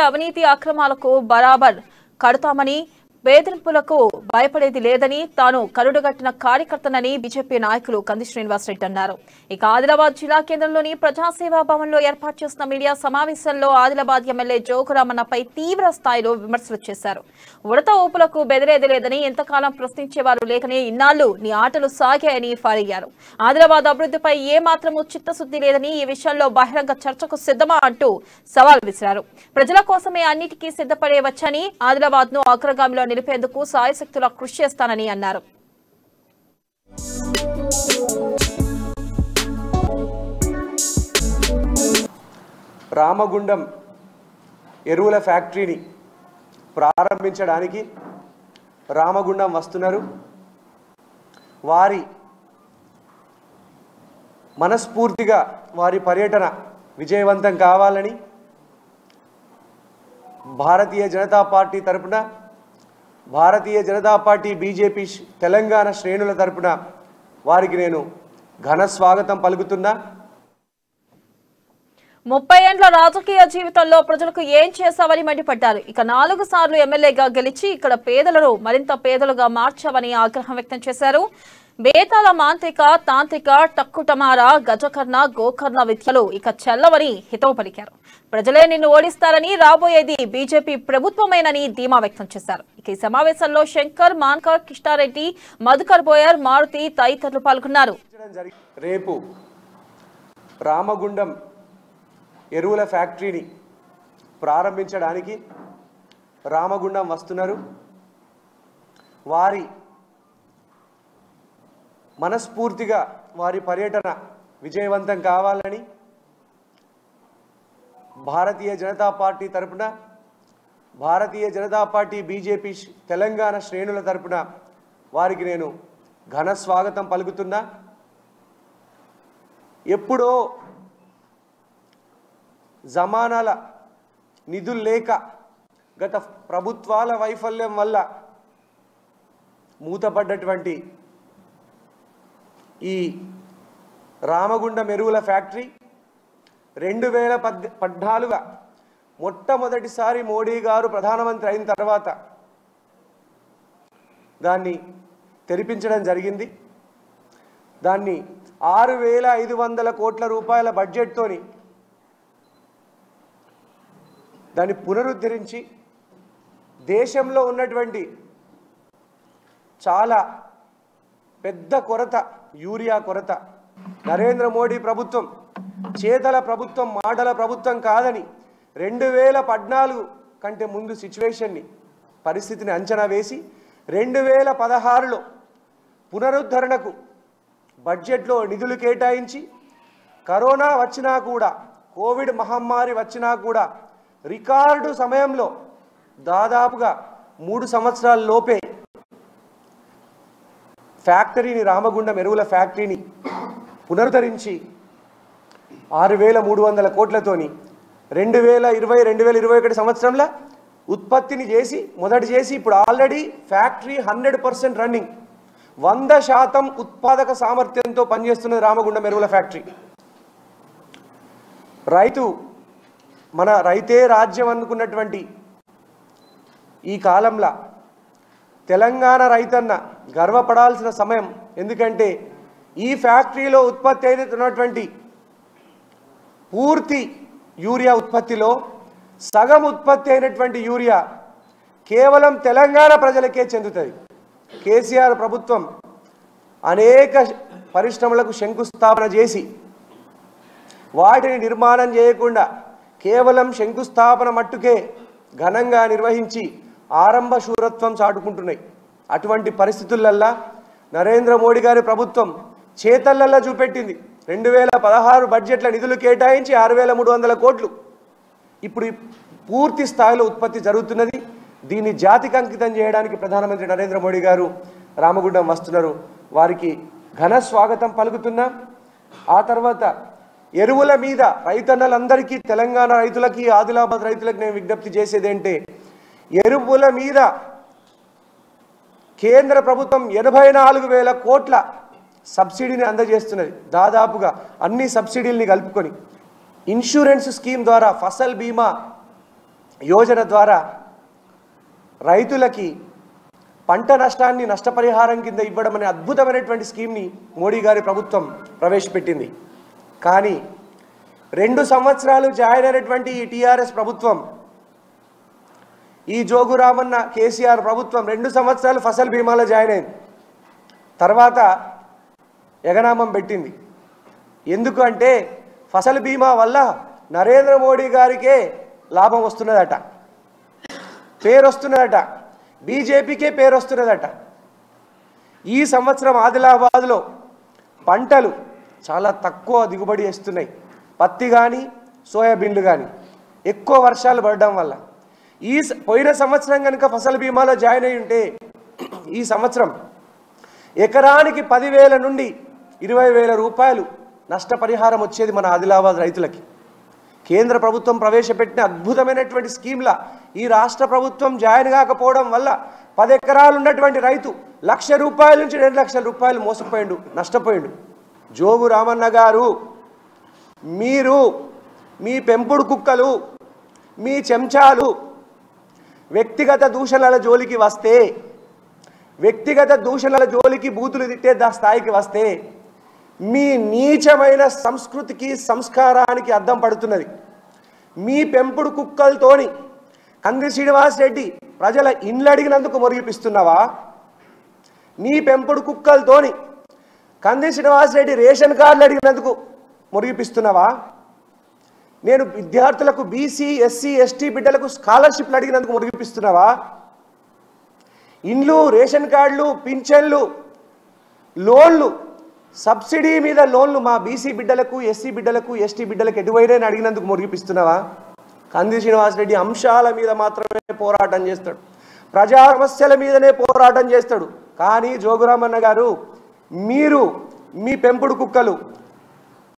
అవినీతి అక్రమాలకు బరాబర్ కడతామని బెదిరింపులకు భయపడేది లేదని తాను కరుడుగట్టిన కార్యకర్తనని బీజేపీ నాయకులు కంది శ్రీనివాసరెడ్డి అన్నారు. ఇక ఆదిలాబాద్ జిల్లా కేంద్రంలోని ప్రజాసేవా భవన్ లో ఏర్పాటు చేసిన మీడియా సమావేశంలో ఆదిలాబాద్ ఎమ్మెల్యే జోగురామన్నపై తీవ్ర స్థాయిలో విమర్శలు చేశారు. ఉడత ఊపులకు బెదిరేది లేదని, ఎంతకాలం ప్రశ్నించేవారు లేకనే ఇన్నాళ్లు నీ ఆటలు సాగాయని ఫారయ్యారు. ఆదిలాబాద్ అభివృద్ధిపై ఏ మాత్రమూ చిత్తశుద్ధి లేదని, ఈ విషయంలో బహిరంగ చర్చకు సిద్ధమా అంటూ సవాల్ విసిరారు. ప్రజల కోసమే అన్నిటికీ సిద్ధపడే వచ్చని, ఆదిలాబాద్ ను అగ్రగామిలో నిలిపేందుకు సాయశక్తులా కృషి చేస్తానని అన్నారు. రామగుండం ఎరువుల ఫ్యాక్టరీని ప్రారంభించడానికి రామగుండం వస్తున్నారు. వారి మనస్ఫూర్తిగా వారి పర్యటన విజయవంతం కావాలని భారతీయ జనతా పార్టీ తరపున, భారతీయ జనతా పార్టీ బీజేపీ తెలంగాణ శ్రేణుల తరపున వారికి నేను ఘన స్వాగతం పలుకుతున్నా. 30 ఏండ్ల రాజకీయ జీవితంలో ప్రజలకు ఏం చేశావని మండిపడ్డారు. ఇక 4 సార్లు ఎమ్మెల్యేగా గెలిచి ఇక్కడ పేదలను మరింత పేదలుగా మార్చావని ఆగ్రహం వ్యక్తం చేశారు. బేతాల మాంత్రిక, తాంత్రిక, టక్కుటమార, గజకర్ణ, గోకర్ణ విద్యలు ఇక చెల్లవని హితవు పలికారు. ప్రజలే నిన్ను ఓడిస్తారని, రాబోయేది బీజేపీ ప్రభుత్వమేనని ధీమా వ్యక్తం చేశారు. ఇక ఈ సమావేశంలో శంకర్, మాన్కర్, కిష్టారెడ్డి, మధుకర్ బోయర్, మారుతి తదితరులు పాల్గొన్నారు. రేపు రామగుండం ఎరువుల ఫ్యాక్టరీని ప్రారంభించడానికి రామగుండం వస్తున్నారు. వారి మనస్ఫూర్తిగా వారి పర్యటన విజయవంతం కావాలని భారతీయ జనతా పార్టీ తరపున, భారతీయ జనతా పార్టీ బీజేపీ తెలంగాణ శ్రేణుల తరపున వారికి నేను ఘన స్వాగతం పలుకుతున్నా. ఎప్పుడో జమానాల నిధులు లేక, గత ప్రభుత్వాల వైఫల్యం వల్ల మూతపడ్డటువంటి ఈ రామగుండం ఎరువుల ఫ్యాక్టరీ 2014 మొట్టమొదటిసారి మోడీ గారు ప్రధానమంత్రి అయిన తర్వాత దాన్ని తెరిపించడం జరిగింది. దాన్ని 6,500 కోట్ల రూపాయల బడ్జెట్తోని దాన్ని పునరుద్ధరించి దేశంలో ఉన్నటువంటి చాలా పెద్ద కొరత, యూరియా కొరత, నరేంద్ర మోడీ ప్రభుత్వం చేతల ప్రభుత్వం, మాటల ప్రభుత్వం కాదని 2014 కంటే ముందు సిచ్యువేషన్ని, పరిస్థితిని అంచనా వేసి 2016లో పునరుద్ధరణకు బడ్జెట్లో నిధులు కేటాయించి, కరోనా వచ్చినా కూడా, కోవిడ్ మహమ్మారి వచ్చినా కూడా రికార్డు సమయంలో దాదాపుగా 3 సంవత్సరాల లోపే ఫ్యాక్టరీని, రామగుండం ఎరువుల ఫ్యాక్టరీని పునరుద్ధరించి 6,300 కోట్లతోని 2020-2021 సంవత్సరంలో ఉత్పత్తిని చేసి, మొదటి చేసి ఇప్పుడు ఆల్రెడీ ఫ్యాక్టరీ 100% రన్నింగ్, 100% ఉత్పాదక సామర్థ్యంతో పనిచేస్తున్నది రామగుండం ఎరువుల ఫ్యాక్టరీ. మన రైతే రాజ్యం అనుకున్నటువంటి ఈ కాలంలో తెలంగాణ రైతన్న గర్వపడాల్సిన సమయం. ఎందుకంటే ఈ ఫ్యాక్టరీలో ఉత్పత్తి అవుతున్నటువంటి పూర్తి యూరియా ఉత్పత్తిలో సగం ఉత్పత్తి అయినటువంటి యూరియా కేవలం తెలంగాణ ప్రజలకే చెందుతుంది. కేసీఆర్ ప్రభుత్వం అనేక పరిశ్రమలకు శంకుస్థాపన చేసి వాటిని నిర్మాణం చేయకుండా కేవలం శంకుస్థాపన మట్టుకే ఘనంగా నిర్వహించి ఆరంభ శూరత్వం చాటుకుంటున్నాయి. అటువంటి పరిస్థితులల్లా నరేంద్ర మోడీ గారి ప్రభుత్వం చేతల్లల్లా చూపెట్టింది. 2016 బడ్జెట్ల నిధులు కేటాయించి 6,300 కోట్లు ఇప్పుడు పూర్తి స్థాయిలో ఉత్పత్తి జరుగుతున్నది. దీన్ని జాతికి అంకితం చేయడానికి ప్రధానమంత్రి నరేంద్ర మోడీ గారు రామగుండం వస్తున్నారు. వారికి ఘన స్వాగతం పలుకుతున్నా. ఆ తర్వాత ఎరువుల మీద రైతన్నలందరికీ, తెలంగాణ రైతులకి, ఆదిలాబాద్ రైతులకు నేను విజ్ఞప్తి చేసేది ఏంటంటే, ఎరువుల మీద కేంద్ర ప్రభుత్వం 84,000 కోట్ల సబ్సిడీని అందజేస్తున్నది. దాదాపుగా అన్ని సబ్సిడీల్ని కలుపుకొని ఇన్సూరెన్స్ స్కీమ్ ద్వారా, ఫసల్ బీమా యోజన ద్వారా రైతులకి పంట నష్టాన్ని నష్టపరిహారం కింద ఇవ్వడం అనే అద్భుతమైనటువంటి స్కీమ్ని మోడీ గారి ప్రభుత్వం ప్రవేశపెట్టింది. కానీ 2 సంవత్సరాలు జాయిన్ అయినటువంటి ఈ టీఆర్ఎస్ ప్రభుత్వం, ఈ జోగు రామన్న కేసీఆర్ ప్రభుత్వం 2 సంవత్సరాలు ఫసల్ బీమాలో జాయిన్ అయింది. తర్వాత ఎగనామం పెట్టింది. ఎందుకు అంటే ఫసల్ బీమా వల్ల నరేంద్ర మోడీ గారికే లాభం వస్తున్నదట, పేరు వస్తున్నదట, బీజేపీకే పేరు వస్తున్నదట. ఈ సంవత్సరం ఆదిలాబాద్లో పంటలు చాలా తక్కువ దిగుబడి ఇస్తున్నాయి. పత్తి కానీ సోయాబీన్లు కానీ ఎక్కువ వర్షాలు పడడం వల్ల. పోయిన సంవత్సరం కనుక ఫసల్ బీమాలో జాయిన్ అయి ఉంటే ఈ సంవత్సరం ఎకరానికి 10,000 నుండి 20,000 రూపాయలు నష్టపరిహారం వచ్చేది మన ఆదిలాబాద్ రైతులకి. కేంద్ర ప్రభుత్వం ప్రవేశపెట్టిన అద్భుతమైనటువంటి స్కీమ్లా ఈ రాష్ట్ర ప్రభుత్వం జాయిన్ కాకపోవడం వల్ల 10 ఎకరాలు ఉన్నటువంటి రైతు ₹1,00,000 నుంచి ₹2,00,000 మోసపోయిండు, నష్టపోయిండు. జోగు రామన్న గారు, మీరు మీ పెంపుడు కుక్కలు, మీ చెంచాలు వ్యక్తిగత దూషణల జోలికి వస్తే, వ్యక్తిగత దూషణల జోలికి బూతులు తిట్టే స్థాయికి వస్తే మీ నీచమైన సంస్కృతికి సంస్కారానికి అద్దం పడుతున్నది. మీ పెంపుడు కుక్కలతోని కంది శ్రీనివాస్ రెడ్డి ప్రజల ఇండ్లు అడిగినందుకు మురిగిపిస్తున్నావా? నీ పెంపుడు కుక్కలతోని కంది శ్రీనివాస్ రెడ్డి రేషన్ కార్డులు అడిగినందుకు మురిగిపిస్తున్నావా? నేను విద్యార్థులకు బీసీ ఎస్సీ ఎస్టీ బిడ్డలకు స్కాలర్షిప్లు అడిగినందుకు మురిగిపిస్తున్నావా? ఇండ్లు, రేషన్ కార్డులు, పింఛన్లు, లోన్లు, సబ్సిడీ మీద లోన్లు మా బీసీ బిడ్డలకు, ఎస్సీ బిడ్డలకు, ఎస్టీ బిడ్డలకు ఎటువైనా అడిగినందుకు మురిగిపిస్తున్నావా? కంది శ్రీనివాస్ రెడ్డి అంశాల మీద మాత్రమే పోరాటం చేస్తాడు, ప్రజా సమస్యల మీదనే పోరాటం చేస్తాడు. కానీ జోగురామన్న గారు, మీరు మీ పెంపుడు కుక్కలు